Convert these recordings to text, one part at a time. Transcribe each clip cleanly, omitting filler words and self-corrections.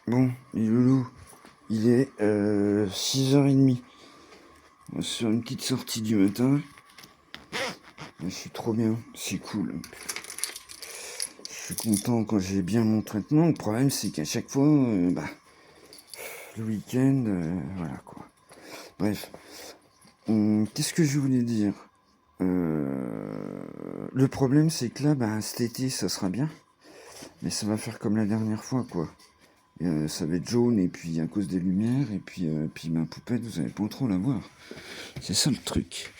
Bon, les loulous, il est 6h30. On va se faire une petite sortie du matin. Je suis trop bien, c'est cool. Je suis content quand j'ai bien mon traitement. Le problème, c'est qu'à chaque fois, le week-end, voilà quoi. Bref, qu'est-ce que je voulais dire? Le problème, c'est que là, cet été, ça sera bien. Mais ça va faire comme la dernière fois, quoi. Ça va être jaune, et puis à cause des lumières, et puis ma poupette, vous allez pas trop la voir. C'est ça le truc.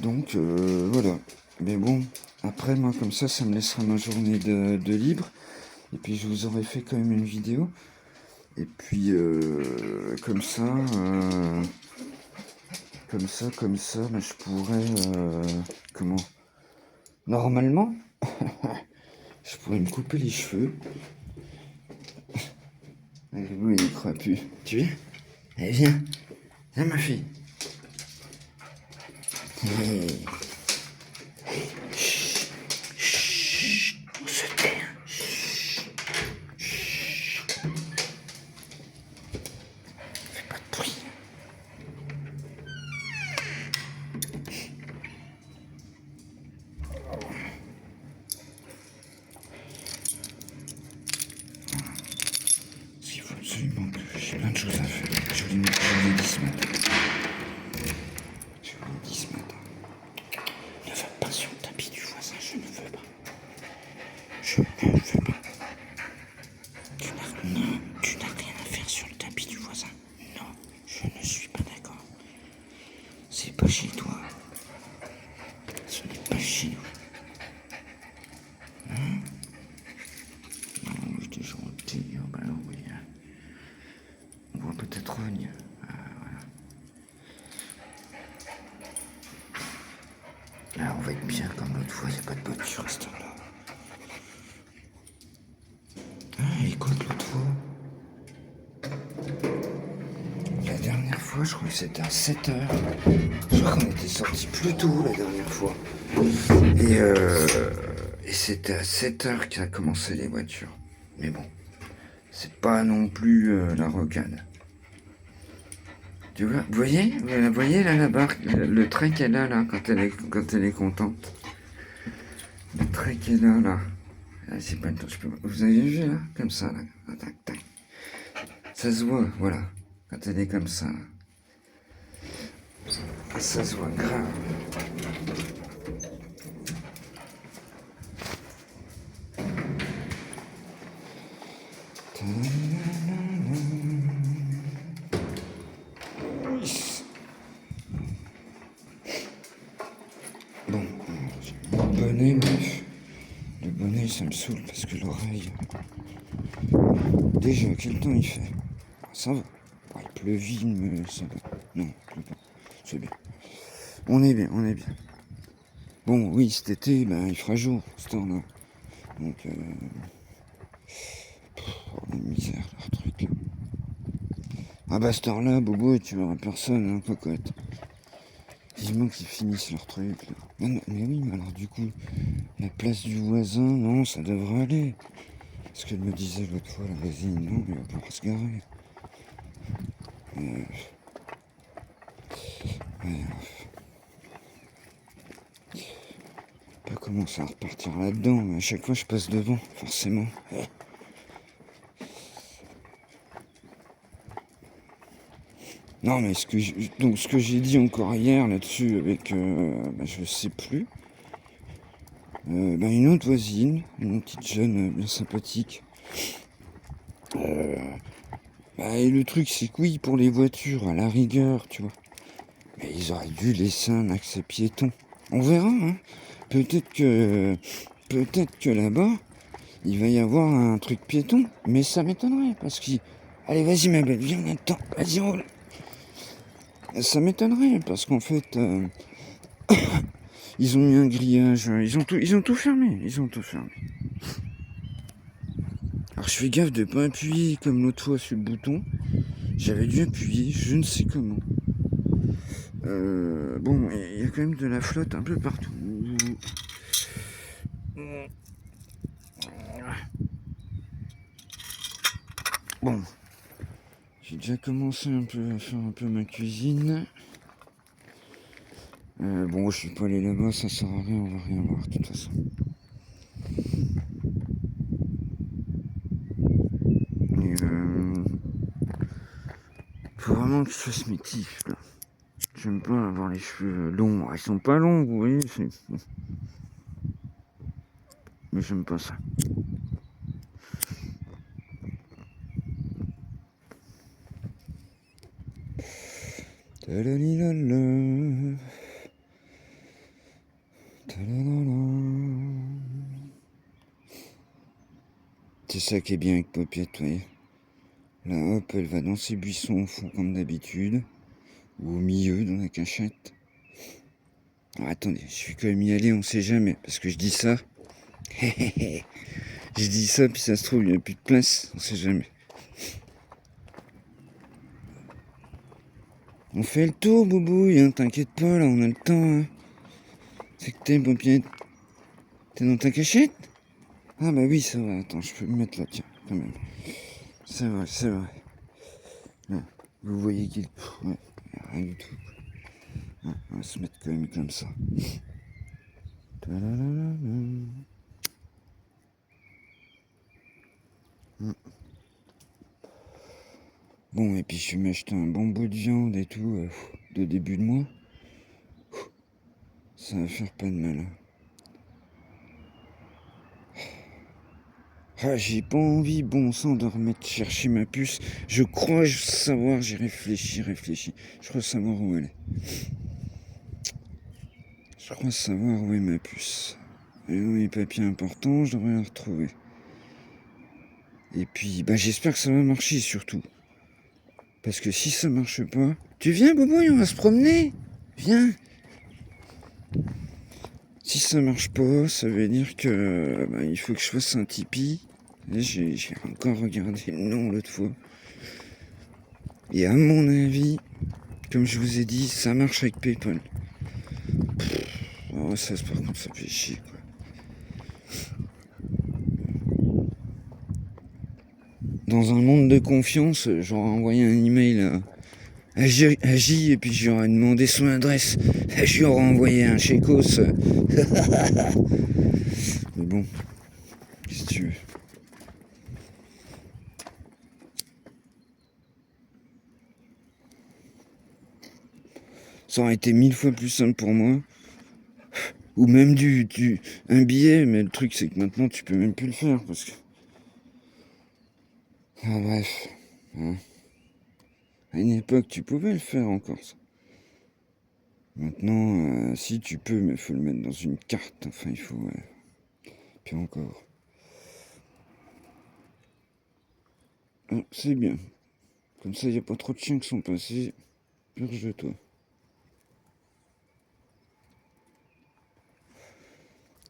Donc, voilà. Mais bon, après, moi, comme ça me laissera ma journée de libre. Et puis, je vous aurais fait quand même une vidéo. Et puis, comme ça, je pourrais, comment? Normalement, je pourrais me couper les cheveux. Oui, il croit plus. Tu viens? Allez, viens. Viens, ma fille. Hey. Chut. Chut. On se tait. Chut. Chut. Fais pas de bruit. Il faut absolument que j'ai plein de choses à faire. Je vous l'ai dit ce matin. Ne va pas sur le tapis du voisin, je ne veux pas. Je ne veux pas. Tu n'as rien à faire sur le tapis du voisin. Non, je ne suis pas d'accord. C'est pas chez toi. Ce n'est pas chez nous. Hein? Non, je t'ai gentil. Oh, bah alors, oui. On va peut-être revenir. Voilà. Là, on va être bien comme l'autre fois. Il n'y a pas de voiture à cette heure-là. Ah, écoute, l'autre fois. La dernière fois, je crois que c'était à 7h. Je crois qu'on était sortis plus tôt la dernière fois. Et c'était à 7h qu'a commencé les voitures. Mais bon, c'est pas non plus la rocade. Tu vois, vous voyez là la barre, le trait qu'elle a là quand elle est contente. Le trait qu'elle a là. Ah, c'est pas le temps, vous avez vu là, comme ça là. Ah, tac, tac. Ça se voit, voilà. Quand elle est comme ça. Ça se voit grave. Bon, le bonnet, bref. Le bonnet, ça me saoule parce que l'oreille. Déjà, quel temps il fait? Ça va. Il pleuville, mais ça va. Non, il pleut pas. C'est bien. On est bien, on est bien. Bon, oui, cet été, il fera jour, cette heure-là. Donc, la misère, leur truc. Ah bah, cette heure-là, Bobo, tu verras personne, hein, cocotte. Vivement qu'ils finissent leur truc, là. Non, mais oui, mais alors du coup, la place du voisin, non, ça devrait aller. Ce qu'elle me disait l'autre fois, la voisine, non, il va pouvoir se garer. Ouais, pas commencer à repartir là-dedans, mais à chaque fois je passe devant, forcément. Non, mais ce que j'ai dit encore hier là-dessus avec, je sais plus, une autre voisine, une petite jeune bien sympathique. Et le truc, c'est que oui, pour les voitures, à la rigueur, tu vois. Mais ils auraient dû laisser un accès piéton. On verra, hein. Peut-être que là-bas, il va y avoir un truc piéton, mais ça m'étonnerait, parce qu'il... Allez, vas-y ma belle, viens là-dedans, vas-y, roule. Ça m'étonnerait, parce qu'en fait, ils ont mis un grillage, ils ont tout fermé, Alors je fais gaffe de pas appuyer comme l'autre fois sur le bouton. J'avais dû appuyer, je ne sais comment. Bon, il y a quand même de la flotte un peu partout. Bon, j'ai déjà commencé un peu à faire un peu ma cuisine. Bon, je suis pas allé là-bas, ça sert à rien, on va rien voir de toute façon. Et faut vraiment que je fasse mes tifs là. J'aime pas avoir les cheveux longs. Ils sont pas longs, vous voyez, bon. Mais j'aime pas ça. Ta-la-li-la-la. Ta-la-la-la. C'est ça qui est bien avec Popiette, vous voyez. Là, hop, elle va dans ses buissons au fond comme d'habitude. Ou au milieu, dans la cachette. Alors, attendez, je vais quand même y aller, on sait jamais. Parce que je dis ça. Je dis ça, puis ça se trouve, il n'y a plus de place. On sait jamais. On fait le tour, Boubouille, hein, t'inquiète pas, là, on a le temps. Hein. C'est que t'es, Popiette. T'es dans ta cachette? Ah bah oui, c'est vrai, attends, je peux me mettre là, tiens, quand même. C'est vrai, c'est vrai. Là, vous voyez qu'il... Ouais, rien du tout. Ouais, on va se mettre quand même comme ça. Bon, et puis je vais m'acheter un bon bout de viande et tout, de début de mois. Ça va faire pas de mal. Hein. Ah, j'ai pas envie, bon sang, de remettre chercher ma puce. Je crois savoir, j'ai réfléchi. Je crois savoir où elle est. Je crois savoir où est ma puce. Et où est les papiers importants, je devrais la retrouver. Et puis, bah j'espère que ça va marcher surtout. Parce que si ça marche pas... Tu viens, Boubouille, on va se promener. Viens. Si ça marche pas, ça veut dire que bah, il faut que je fasse un Tipeee. J'ai encore regardé le nom l'autre fois. Et à mon avis, comme je vous ai dit, ça marche avec PayPal. Oh, ça, par contre, ça fait chier, quoi. Dans un monde de confiance, j'aurais envoyé un email à J et puis j'aurais demandé son adresse. Je lui aurais envoyé un chécos. Mais bon, qu'est-ce que tu veux. Ça aurait été 1000 fois plus simple pour moi. Ou même un billet, mais le truc c'est que maintenant tu peux même plus le faire parce que... Ah bref. Hein. À une époque tu pouvais le faire encore ça. Maintenant, si tu peux, mais il faut le mettre dans une carte. Enfin, il faut... Ouais. Puis encore. Ah, c'est bien. Comme ça, il n'y a pas trop de chiens qui sont passés. Purge-toi.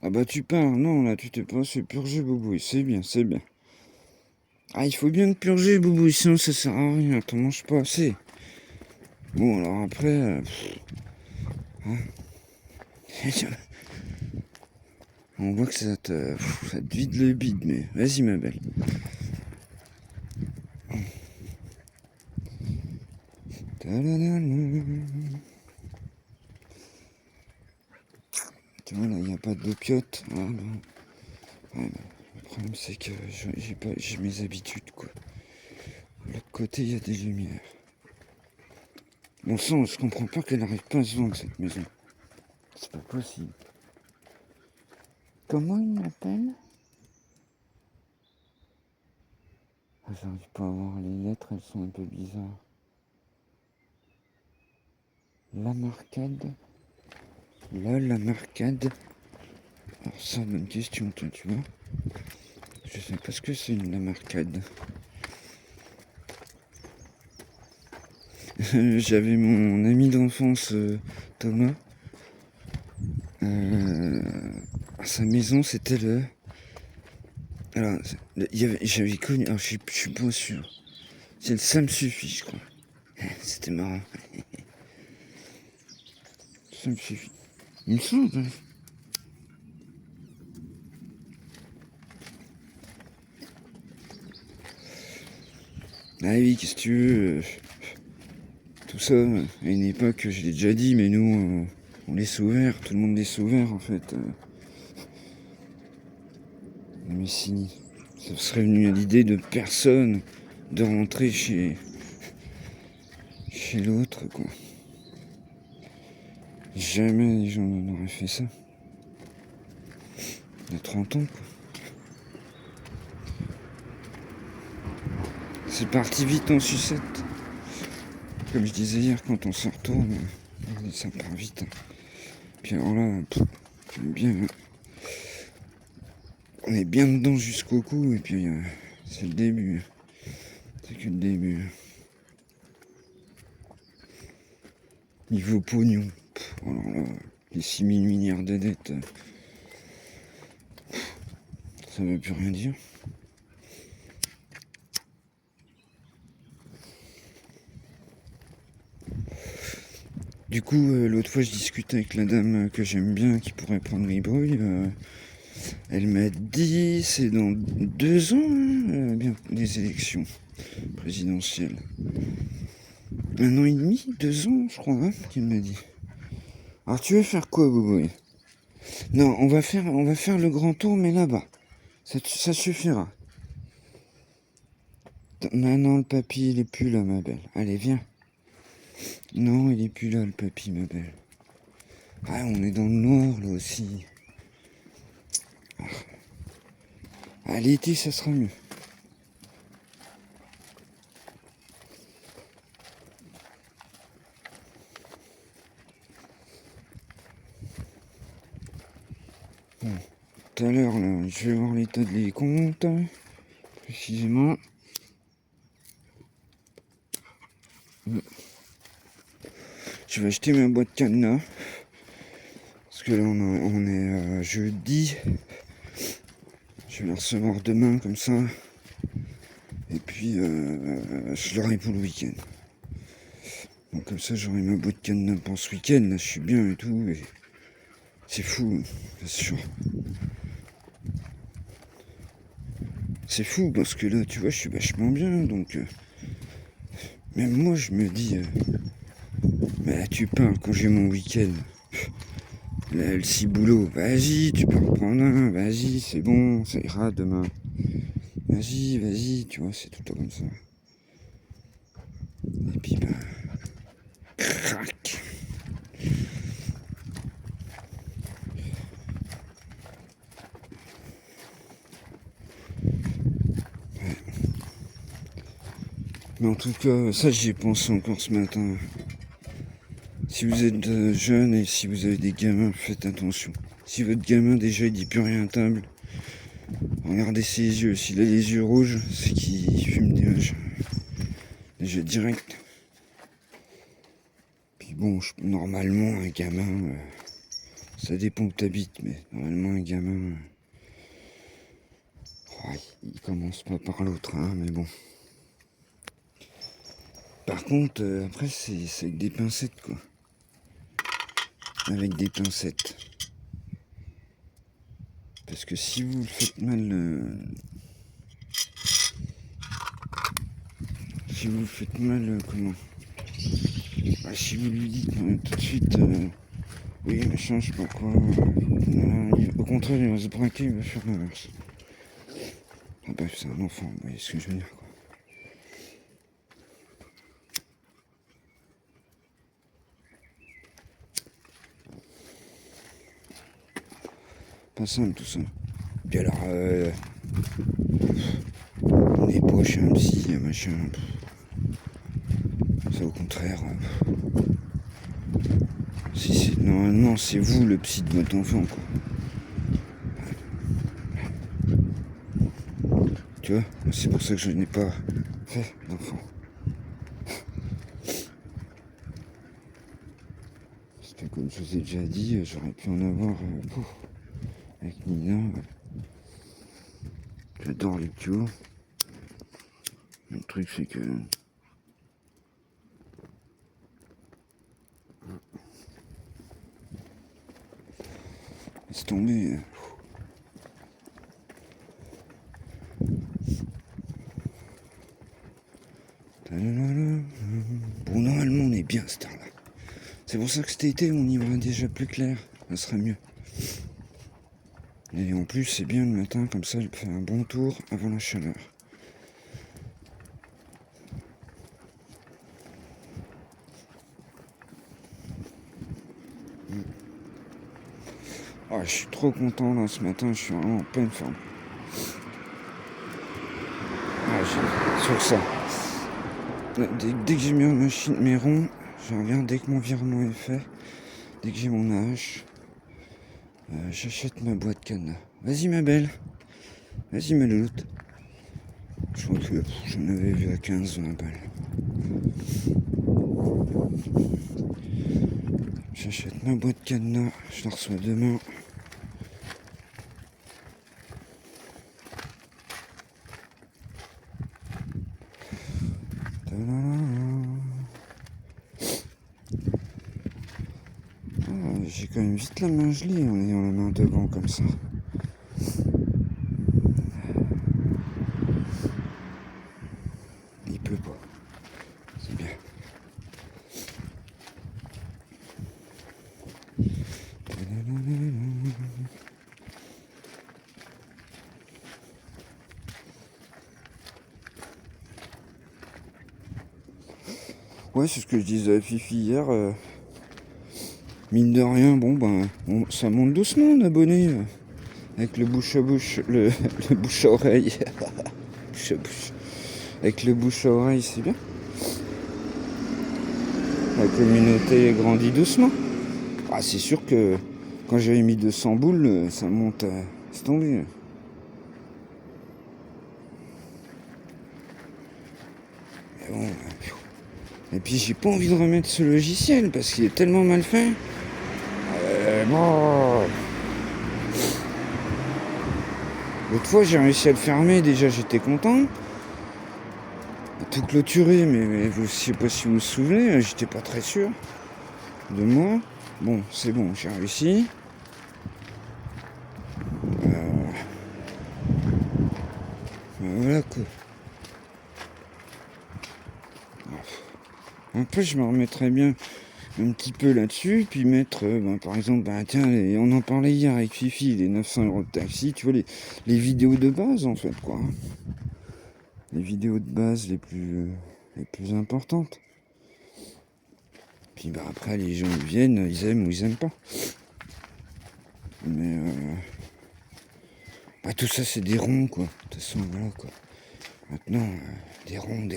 Ah bah tu pars, non, là, tu t'es pas fait purger, Boubouille. C'est bien, c'est bien. Ah, il faut bien te purger, Boubouille, sinon ça sert à rien. T'en manges pas assez. Bon, alors après... hein. On voit que ça te vide le bide, mais vas-y, ma belle. Tu vois, là, il n'y a pas d'opiote. Ah, bon. Ouais, bah, le problème, c'est que j'ai mes habitudes, quoi. De l'autre côté, il y a des lumières. Bon sang, je comprends pas qu'elle n'arrive pas à se vendre, cette maison. C'est pas possible. Comment il m'appelle? Ah, j'arrive pas à voir les lettres, elles sont un peu bizarres. Lamarcade. Là, Lamarcade. Alors ça, bonne question, toi, tu vois. Je sais pas ce que c'est une Lamarcade. J'avais mon ami d'enfance, Thomas. Sa maison, c'était le... Alors, j'avais connu... Alors, je suis pas sûr. C'est le Ça me suffit, je crois. C'était marrant. Ça me suffit. Il me semble. Hein. Ah oui, qu'est-ce que tu veux tout ça, à une époque, je l'ai déjà dit, mais nous, on laisse ouvert, tout le monde laisse ouvert en fait. Mais si, ça serait venu à l'idée de personne de rentrer chez l'autre, quoi. Jamais les gens n'auraient fait ça. Il y a 30 ans, quoi. C'est parti vite en sucette. Comme je disais hier, quand on se retourne, ça part vite. Puis alors là, on est bien dedans jusqu'au cou, et puis c'est le début. C'est que le début. Niveau pognon. Alors là, les 6 000 milliards de dettes, ça veut plus rien dire. Du coup, l'autre fois, je discutais avec la dame que j'aime bien, qui pourrait prendre les brouilles. Elle m'a dit, c'est dans 2 ans, bien, les élections présidentielles. 1 an et demi, 2 ans, je crois, hein, qu'il m'a dit. Alors, tu veux faire quoi, Bobo? Non, on va faire le grand tour, mais là-bas. Ça suffira. Non, le papy, il est plus là, ma belle. Allez, viens. Non, il est plus là, le papy, ma belle. Ah, on est dans le noir, là aussi. À l'été, ça sera mieux. Bon, tout à l'heure, là, je vais voir l'état des comptes, précisément. Je vais acheter ma boîte cadenas. Parce que là, on est jeudi. Je vais la recevoir demain, comme ça. Et puis, je l'aurai pour le week-end. Donc comme ça, j'aurai ma boîte cadenas pour ce week-end. Là, je suis bien et tout. Et c'est fou, bien sûr. C'est fou, parce que là, tu vois, je suis vachement bien. Donc, même moi, je me dis... mais là, tu parles quand j'ai mon week-end. Là, le ciboulot, vas-y, tu peux reprendre un, vas-y, c'est bon, ça ira demain. Vas-y, tu vois, c'est tout le temps comme ça. Et puis, bah, crac. Ouais. Mais en tout cas, ça j'y ai pensé encore ce matin. Si vous êtes jeune et si vous avez des gamins, faites attention. Si votre gamin déjà il dit plus rien à table, regardez ses yeux. S'il a les yeux rouges, c'est qu'il fume déjà direct. Puis bon, normalement un gamin, ça dépend où t'habites, mais normalement un gamin, il commence pas par l'autre, hein, mais bon. Par contre, après c'est avec des pincettes, quoi. Avec des pincettes. Parce que si vous le faites mal, comment? Bah, si vous lui dites tout de suite, oui, machin, je sais pas quoi, au contraire, il va se braquer, il va faire l'inverse. Ah bref, c'est un enfant, vous voyez ce que je veux dire, quoi. Pas simple tout ça. Puis alors, on n'est pas chez un psy, machin. Ça au contraire. Normalement, c'est vous le psy de votre enfant, quoi. Tu vois, c'est pour ça que je n'ai pas fait d'enfant. Parce que comme je vous ai déjà dit, j'aurais pu en avoir avec Nina. J'adore les duos. Le truc c'est que... laisse tomber. Bon, normalement, on est bien, cette heure-là. C'est pour ça que cet été, on y verra déjà plus clair. Ça sera mieux. Et en plus, c'est bien le matin, comme ça, je fais un bon tour avant la chaleur. Ah, je suis trop content là ce matin, je suis vraiment en pleine forme. Ah, sur ça. Dès que j'ai mis ma machine, mes ronds, je reviens dès que mon virement est fait, dès que j'ai mon AH, j'achète ma boîte cadenas. Vas-y ma belle, vas-y ma louloute. Je crois que j'en avais vu à 15-20 balles. J'achète ma boîte cadenas, je la reçois demain. J'ai quand même vite la main gelée en ayant la main devant comme ça. Il pleut pas. C'est bien. Ouais, c'est ce que je disais à Fifi hier. Mine de rien, bon ben, ça monte doucement en abonnés. Avec le bouche à bouche, le bouche à oreille. Bouche à bouche. Avec le bouche à oreille, c'est bien. La communauté grandit doucement. Ah, c'est sûr que quand j'avais mis 200 boules, ça monte à... C'est tombé. Mais bon, et puis j'ai pas envie de remettre ce logiciel parce qu'il est tellement mal fait. Bon. L'autre fois j'ai réussi à le fermer, déjà j'étais content. Tout clôturé, mais je sais pas si vous vous souvenez, j'étais pas très sûr de moi. Bon, c'est bon, j'ai réussi. Voilà quoi. En plus, je me remettrais bien un petit peu là-dessus, puis mettre, par exemple, tiens, on en parlait hier avec Fifi, les 900 € de taxi, tu vois, les vidéos de base, en fait, quoi. Les vidéos de base les plus importantes. Puis, après, les gens, ils viennent, ils aiment ou ils aiment pas. Mais, tout ça, c'est des ronds, quoi. De toute façon, voilà, quoi. Maintenant, des ronds.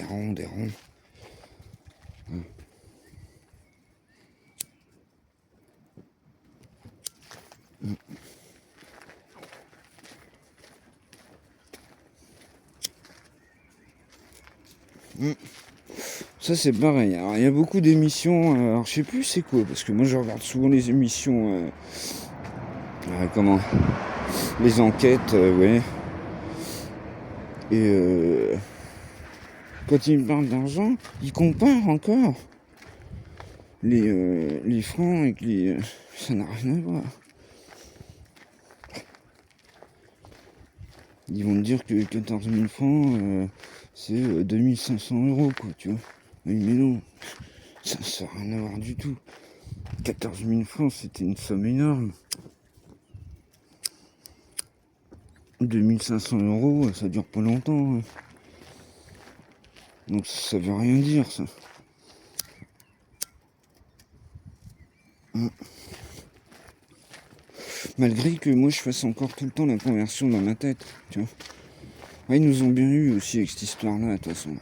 Ça c'est pareil. Alors il y a beaucoup d'émissions. Alors je sais plus c'est quoi parce que moi je regarde souvent les émissions. Comment les enquêtes, ouais. Et quand ils me parlent d'argent, ils comparent encore les francs avec les. Ça n'a rien à voir. Ils vont te dire que 14 000 francs, c'est 2500 €, quoi, tu vois. Oui, mais non, ça n'a rien à voir du tout. 14 000 francs, c'était une somme énorme. 2500 €, ça dure pas longtemps. Donc ça veut rien dire, ça. Malgré que moi je fasse encore tout le temps la conversion dans ma tête, tu vois. Ouais, ils nous ont bien eu aussi avec cette histoire-là, de toute façon.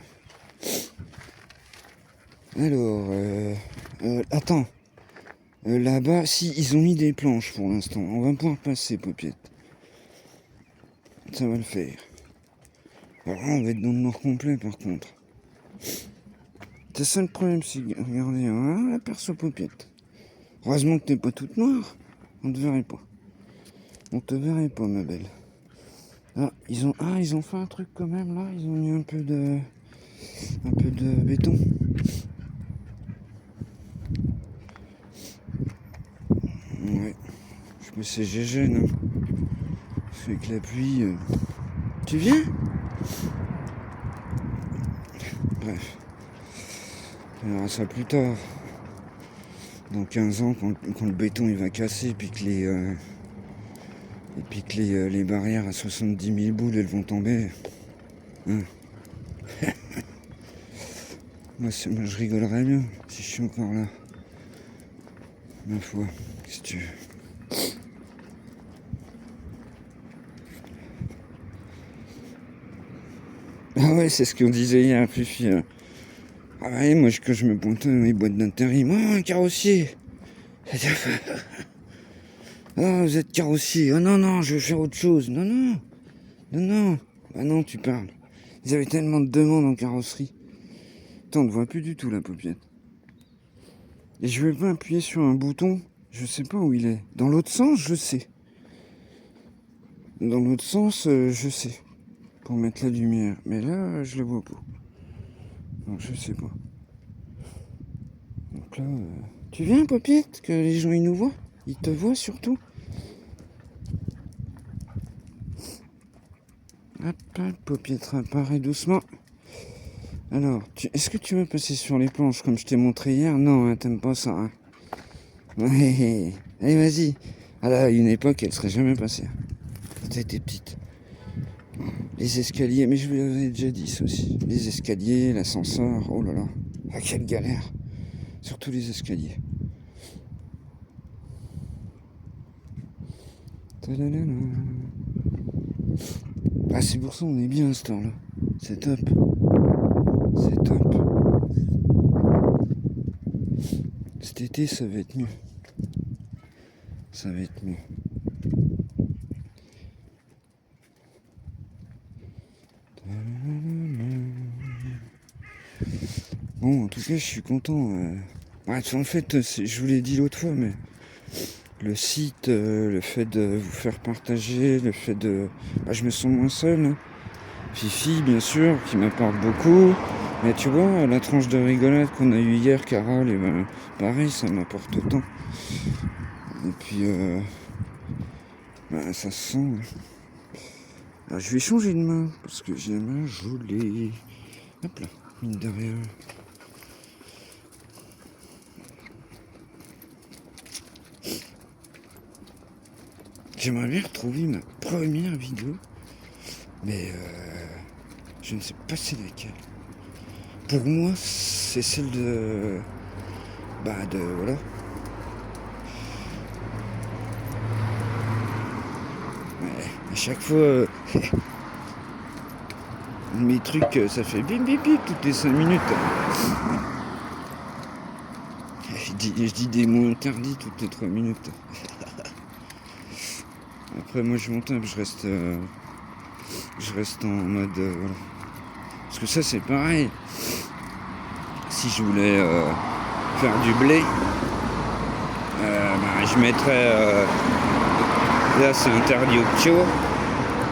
Alors, attends. Là-bas, si, ils ont mis des planches pour l'instant. On va pouvoir passer, Popiette. Ça va le faire. Alors là, on va être dans le noir complet, par contre. C'est ça le problème, c'est... Regardez, hein, la perso Popiette. Heureusement que t'es pas toute noire. On te verrait pas. On te verrait pas, ma belle. Ah, ils ont fait un truc quand même, là. Ils ont mis un peu de béton. Ouais. Je sais pas si c'est GG, hein. Avec la pluie... Tu viens? Bref. On verra ça plus tard. Dans 15 ans, quand le béton il va casser, et puis que les barrières à 70 000 boules elles vont tomber. Hein. moi je rigolerais bien si je suis encore là. Ma foi, qu'est-ce que tu veux. Ah ouais, c'est ce qu'on disait hier, Fifi. Ah ouais, moi quand je me pointais dans les boîtes d'intérim, oh, un carrossier. Ah, vous êtes carrossier. Oh non, je veux faire autre chose. Non. Ah non, tu parles. Ils avaient tellement de demandes en carrosserie. Attends, on ne voit plus du tout la paupiette. Et je vais pas appuyer sur un bouton, je sais pas où il est. Dans l'autre sens, je sais. Dans l'autre sens, je sais. Pour mettre la lumière. Mais là, je le vois pas. Donc je sais pas. Donc là, tu viens, paupiette, que les gens ils nous voient. Ils te voient surtout. Hop, paupiette apparaît doucement. Alors, est-ce que tu veux passer sur les planches comme je t'ai montré hier? Non, hein, t'aimes pas ça. Hein. Ouais, allez, vas-y. Ah là, à une époque, elle serait jamais passée. Quand t'étais petite. Les escaliers, mais je vous l'avais déjà dit ça aussi. Les escaliers, l'ascenseur, oh là là. Ah, quelle galère. Surtout les escaliers. Ah, c'est pour ça on est bien à ce temps-là. C'est top. C'est top. Cet été, ça va être mieux. Ça va être mieux. Bon, en tout cas, je suis content. En fait, je vous l'ai dit l'autre fois, mais le site, le fait de vous faire partager, le fait de... je me sens moins seul. Hein. Fifi, bien sûr, qui m'apporte beaucoup. Mais tu vois, la tranche de rigolade qu'on a eue hier, Carole, et ben, pareil, ça m'apporte autant. Et puis, ça se sent. Hein. Alors, je vais changer de main, parce que j'ai la main gelée. Hop là, mine de rien. J'aimerais bien retrouver ma première vidéo, mais je ne sais pas c'est laquelle. Pour moi, c'est celle de... voilà. Ouais, à chaque fois, mes trucs, ça fait bip bip bip toutes les 5 minutes. Je dis des mots interdits toutes les 3 minutes. Après, moi, je monte un peu, je reste en mode... voilà. Parce que ça, c'est pareil. Si je voulais faire du blé, je mettrais... là, c'est interdit au ptio.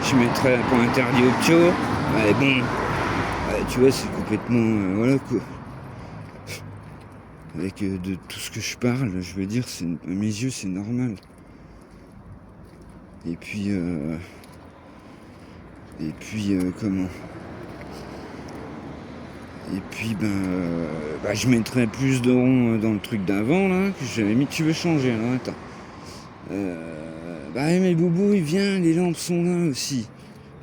Je mettrais un point interdit au ptio. Mais bon, tu vois, c'est complètement... voilà, quoi. Avec de tout ce que je parle, je veux dire, à mes yeux, c'est normal. Et puis, comment? Et puis, je mettrais plus de ronds dans le truc d'avant, là, que j'avais mis. Tu veux changer, alors attends. Mais Boubou, il vient, les lampes sont là aussi.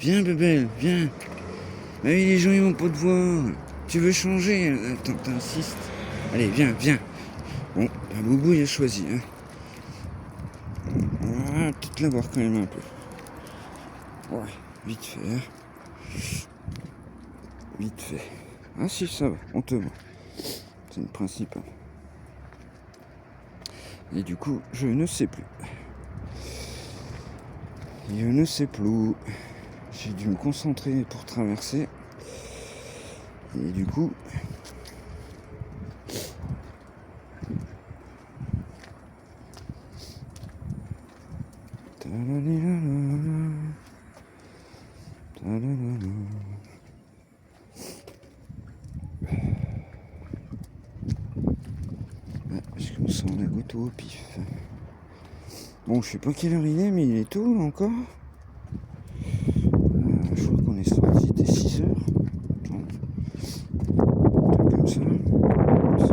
Viens, bébé, viens. Bah oui, les gens, ils vont pas te voir. Tu veux changer? Attends, t'insistes. Allez, viens. Bon, Boubou, il a choisi, hein. On va peut-être l'avoir quand même un peu. Ouais, vite fait, hein. Vite fait. Ah si, ça va, on te voit. C'est le principal. Et du coup, je ne sais plus. J'ai dû me concentrer pour traverser. Et du coup... je commence à en goutte au pif. Bon, je sais pas quelle heure il est, mais il est tôt là encore. Je crois qu'on est sorti, c'était 6h. Comme ça.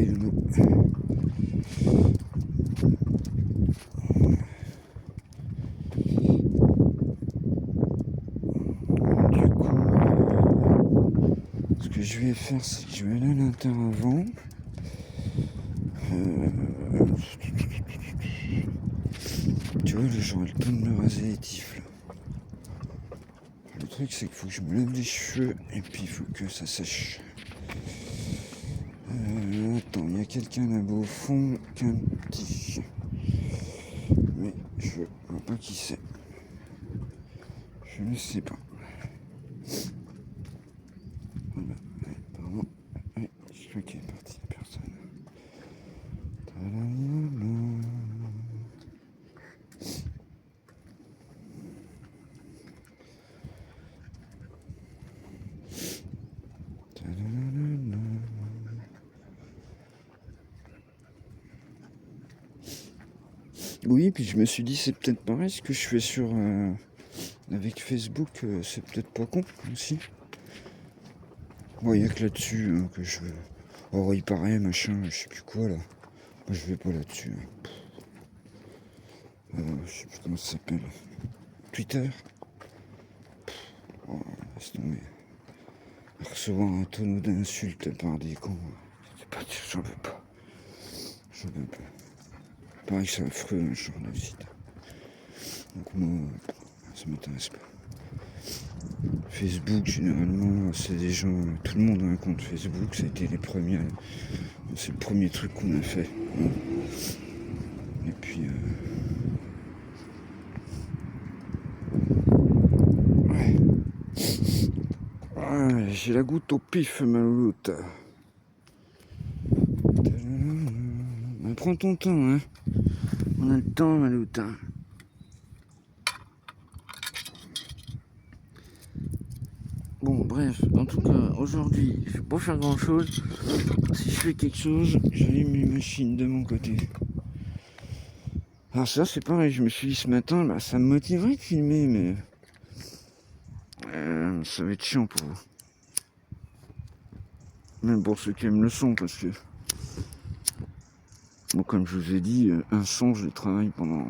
Loulou. Du coup, ce que je vais faire, c'est que je vais aller à l'Inter avant. Tu vois, là, j'aurai le temps de me raser les tifs, là. Le truc, c'est qu'il faut que je me lave les cheveux, et puis il faut que ça sèche. Attends, il y a quelqu'un là-bas au fond qui a un petit... Mais je vois pas qui c'est. Je ne sais pas. Voilà, ouais, pardon. Ouais, je crois qu'il est parti, la personne. Oui, puis je me suis dit, c'est peut-être pareil, ce que je fais sur avec Facebook, c'est peut-être pas con aussi. Bon, il y a que là-dessus que je... Oh, il paraît, machin, je sais plus quoi, là. Moi, je vais pas là-dessus. Je sais plus comment ça s'appelle. Twitter. Oh, laisse tomber. Recevoir un tonneau d'insultes par des cons. C'est pas... J'en veux pas. J'en veux pas. Pareil que c'est affreux, un journaliste. Donc moi, ça m'intéresse pas. Facebook, généralement, c'est des gens... Tout le monde a un compte Facebook, ça a été les premiers... C'est le premier truc qu'on a fait. Et puis... Ouais. Ah, j'ai la goutte au pif, ma louloute. Prends ton temps, hein. On a le temps, ma louloute. Bon, bref, en tout cas, aujourd'hui, je vais pas faire grand chose. Si je fais quelque chose, j'allume les machines de mon côté. Alors ça, c'est pareil, je me suis dit ce matin, bah, ça me motiverait de filmer, mais ça va être chiant pour vous. Même pour ceux qui aiment le son, parce que, bon, comme je vous ai dit, un son, je le travaille pendant...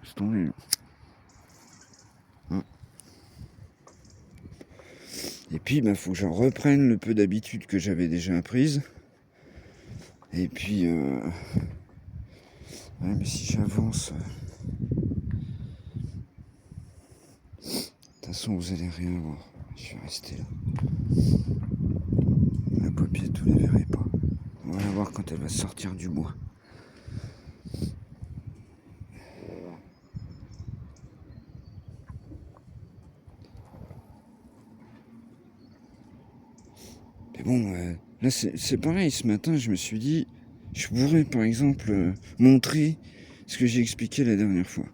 Laisse tomber. Et puis, il faut que j'en reprenne le peu d'habitude que j'avais déjà apprise. Et puis, ouais, mais si j'avance... De toute façon, vous allez rien voir. Je vais rester là. La paupiette, vous la verrez pas. On va la voir quand elle va sortir du bois. Mais bon, là, c'est pareil. Ce matin, je me suis dit, je pourrais, par exemple, montrer ce que j'ai expliqué la dernière fois.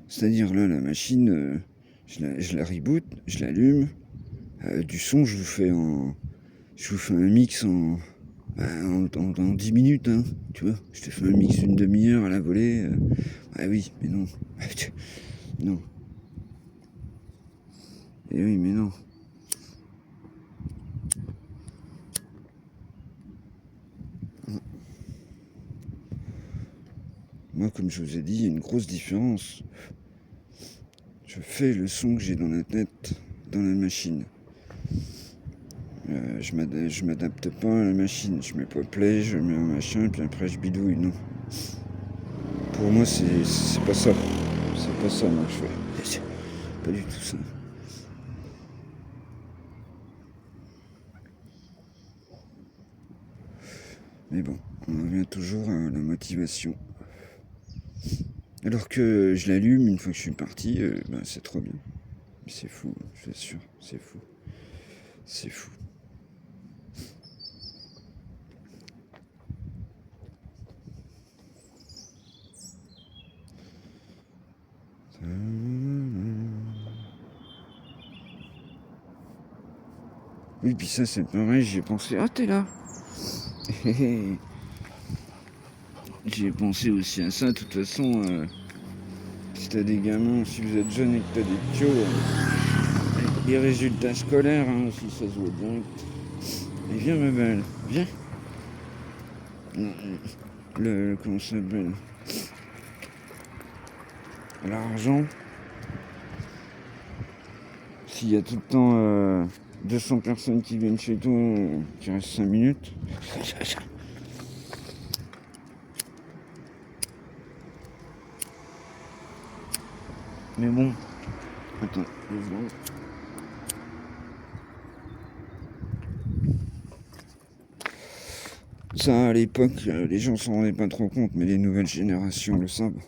C'est-à-dire, là, la machine, je la reboot, je l'allume. Du son, je vous fais un mix en 10 minutes, hein, tu vois. Je te fais un mix d'une demi-heure à la volée. Ah oui, mais non. Non. Et oui, mais non. Moi, comme je vous ai dit, il y a une grosse différence. Je fais le son que j'ai dans la tête, dans la machine. Je m'adapte pas à la machine. Je mets pas play, je mets un machin, puis après je bidouille. Non. Pour moi, c'est pas ça. C'est pas ça, moi, que je fais. C'est pas du tout ça. Mais bon, on revient toujours à la motivation. Alors que je l'allume une fois que je suis parti, c'est trop bien. C'est fou, je t'assure, c'est fou. C'est fou. Oui, puis ça, c'est pareil, j'y ai pensé. Ah, t'es là. J'y ai pensé aussi à ça. De toute façon, si t'as des gamins, si vous êtes jeune et que t'as des tios, les résultats scolaires, hein, si ça se voit bien. Et viens, ma belle, viens. comment ça s'appelle, l'argent. S'il y a tout le temps 200 personnes qui viennent chez toi, qui restent 5 minutes. Mais bon, attends, 2 secondes. Ça, à l'époque, les gens s'en rendaient pas trop compte, mais les nouvelles générations le savent.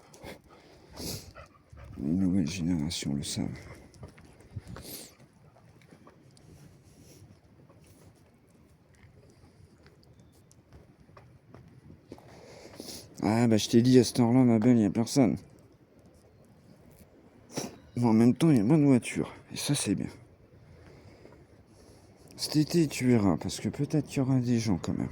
Les nouvelles générations le savent. Ah bah je t'ai dit, à cette heure-là, ma belle, il n'y a personne. Mais en même temps, il y a moins de voitures. Et ça, c'est bien. Cet été, tu verras, parce que peut-être qu'il y aura des gens quand même.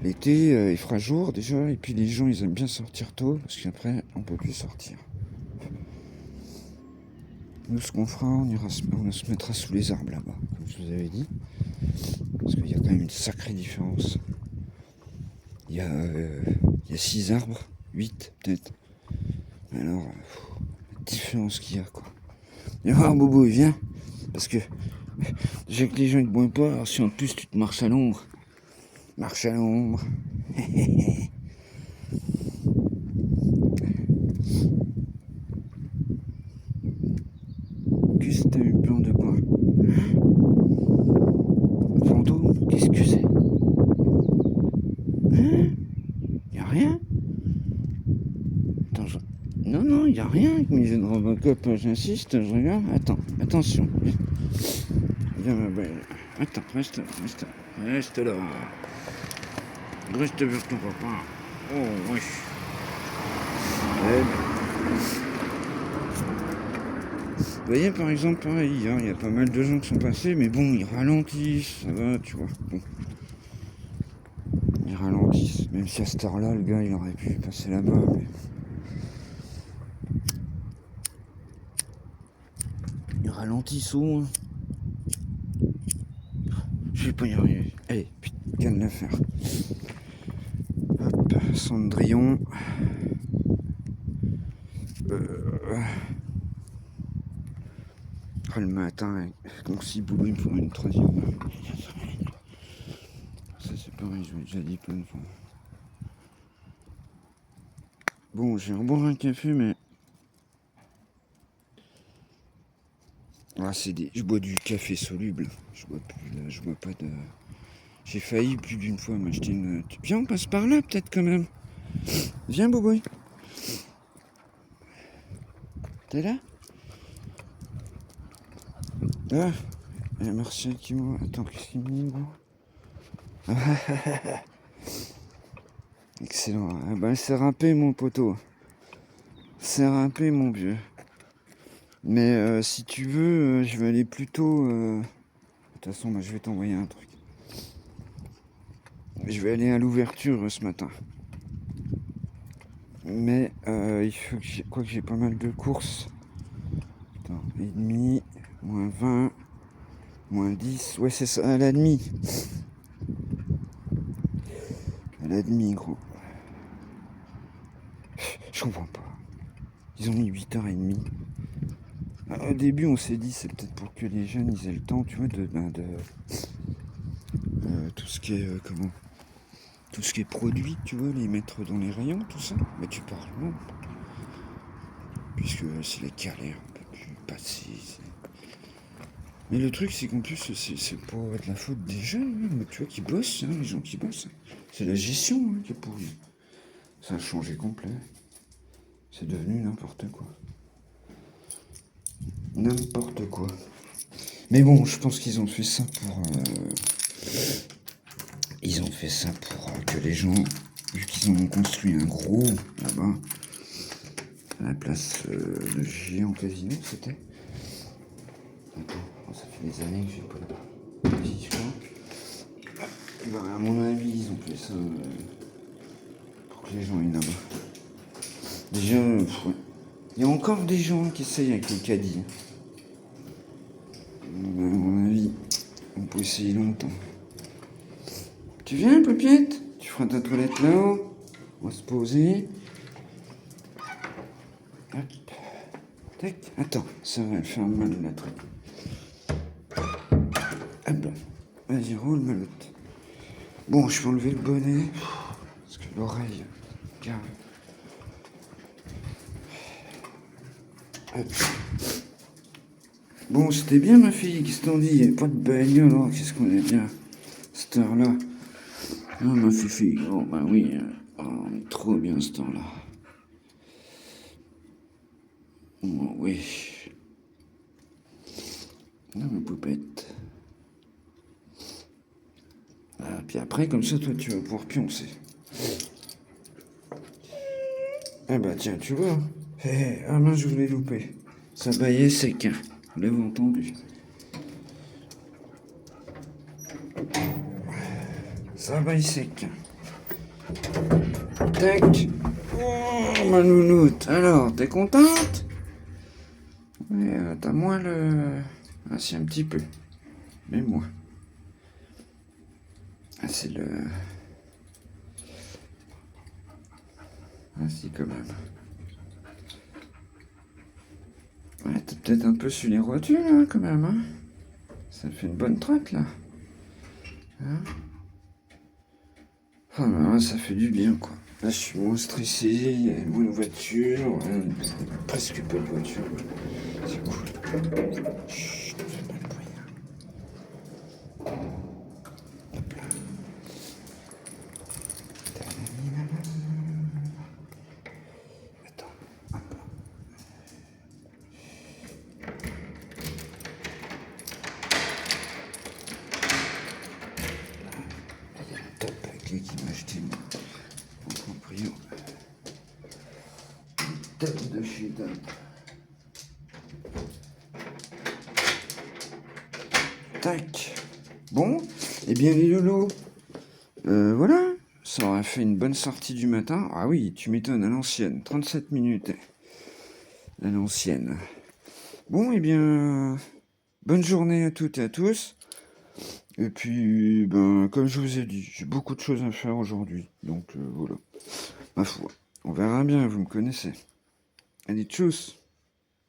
L'été, il fera jour déjà, et puis les gens, ils aiment bien sortir tôt, parce qu'après, on peut plus sortir. Nous, ce qu'on fera, on se mettra sous les arbres là-bas, comme je vous avais dit. Parce qu'il y a quand même une sacrée différence. Il y a 6 arbres, 8 peut-être. Alors, la différence qu'il y a, quoi. Viens voir, Bobo, il vient. Parce que, déjà que les gens ne te boivent pas, alors si en plus tu te marches à l'ombre. Marche à l'ombre. Qu'est-ce que t'as eu peur de quoi? Un fantôme? Qu'est-ce que c'est? Hein? Y'a rien? Attends, non, y'a rien avec mes yeux de Robocop, j'insiste, je regarde. Attends, attention. Viens, ma belle. Attends, reste là. Reste vers ton papa. Oh, wesh. Vous voyez, par exemple, pareil, il y a pas mal de gens qui sont passés, mais bon, ils ralentissent, ça va, tu vois. Bon. Ils ralentissent, même si à cette heure-là, le gars, il aurait pu passer là-bas, mais... Ils ralentissent au moins. Je vais pas y arriver. Allez, putain de l'affaire. Hop, Cendrillon. Le matin, avec mon ciboulot, il me faut une 3e. Ça, c'est pareil, je l'ai déjà dit plein de fois. Bon, j'ai reboire un café, mais... Ah, je bois du café soluble. Je bois pas de... J'ai failli plus d'une fois m'acheter une... Viens, on passe par là, peut-être, quand même. Viens, Boboy. T'es là? Ah, il y a Martial qui m'a... Attends, qu'est-ce qu'il me dit, gros? Excellent. Ah bah, c'est râpé, mon poteau. C'est râpé, mon vieux. Mais si tu veux, je vais aller plutôt... De toute façon, bah, je vais t'envoyer un truc. Je vais aller à l'ouverture ce matin. Mais il faut que j'ai pas mal de courses. Attends, et demi, moins 20, moins 10. Ouais, c'est ça, à la demi. À la demi, gros. Je comprends pas. Ils ont mis 8h30. Alors, au début, on s'est dit, c'est peut-être pour que les jeunes ils aient le temps, tu vois, de tout ce qui est tout ce qui est produit, tu vois, les mettre dans les rayons, tout ça. Mais tu parles non, puisque c'est la galère, on peut plus passer. Mais le truc, c'est qu'en plus, c'est pour être la faute des jeunes, hein, tu vois, qui bossent, hein, les gens qui bossent. C'est la gestion hein, qui est pourrie. Ça a changé complet. C'est devenu n'importe quoi. N'importe quoi. Mais bon, je pense qu'ils ont fait ça pour... Ils ont fait ça pour que les gens, vu qu'ils ont construit un gros là-bas, à la place de Géant Casino, c'était. Attends, ça fait des années que j'ai pas de histoire. Bah, à mon avis, ils ont fait ça pour que les gens aillent là-bas. Déjà, il y a encore des gens qui essayent avec le caddie. À mon avis, pas essayer longtemps. Tu viens, Popiette? Tu feras ta toilette là-haut. On va se poser. Hop. Tac. Attends, ça va faire mal la truc. Hop là. Vas-y, roule, malotte. Bon, je peux enlever le bonnet. Parce que l'oreille. Regarde. Hop. Bon, c'était bien, ma fille. Qu'est-ce que t'en dis? Il n'y avait pas de bagnole. Oh, qu'est-ce qu'on est bien. Cette heure-là. Ah, ma fifi. Oh, bah oui. Oh, on est trop bien, ce temps-là. Oh, oui. Ah, ma poupette. Ah, puis après, comme ça, toi, tu vas pouvoir pioncer. Ah bah tiens, tu vois. Ah mince, je voulais louper. Ça baillait sec, hein. Vous l'avez entendu. Ça baille sec. Tac. Oh, ma nounoute. Alors, t'es contente? Ouais, t'as moins le... Ah si, un petit peu. Mais moins. Ah, c'est le... Ah si, quand même. Ouais, t'es peut-être un peu sur les rotules, hein, quand même, hein. Ça fait une bonne traite, là. Hein? Ah bah, ça fait du bien, quoi. Là, je suis moins stressé, il y a moins de voitures, presque pas de voiture. C'est cool. Chut, fais pas de bruit. Hop là. Attends, hop. Il y a un top paquet qui m'a acheté mon proprio. Top de chez Top. Tac. Bon, eh bien les lolos, voilà, ça aurait fait une bonne sortie du matin. Ah oui, tu m'étonnes, à l'ancienne, 37 minutes, à l'ancienne. Bon, eh bien, bonne journée à toutes et à tous. Et puis, ben, comme je vous ai dit, j'ai beaucoup de choses à faire aujourd'hui. Donc, voilà, ma foi, on verra bien, vous me connaissez. Allez, tchuss!